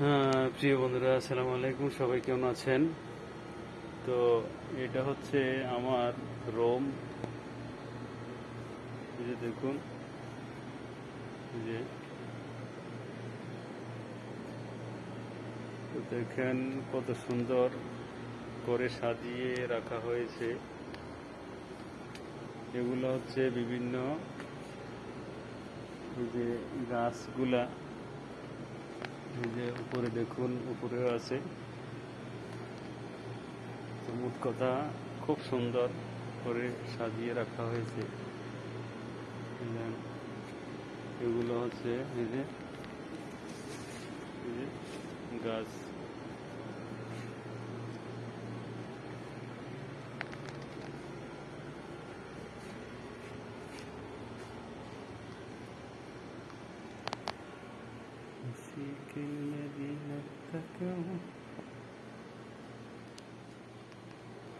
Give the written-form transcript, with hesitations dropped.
হ্যাঁ, প্রিয় বন্ধুরা, আসসালামু আলাইকুম। সবাই কেমন আছেন? তো এটা হচ্ছে আমার রুম। এই যে দেখুন, এই যে তো দেখেন কত সুন্দর করে সাজিয়ে রাখা হয়েছে। এগুলো হচ্ছে বিভিন্ন এই যে গাছগুলা, এই যে উপরে দেখুন, উপরেও আছে। তো মোট কথা খুব সুন্দর করে সাজিয়ে রাখা হয়েছে। এগুলো হচ্ছে এই যে গাছ। في كل مدينة تكون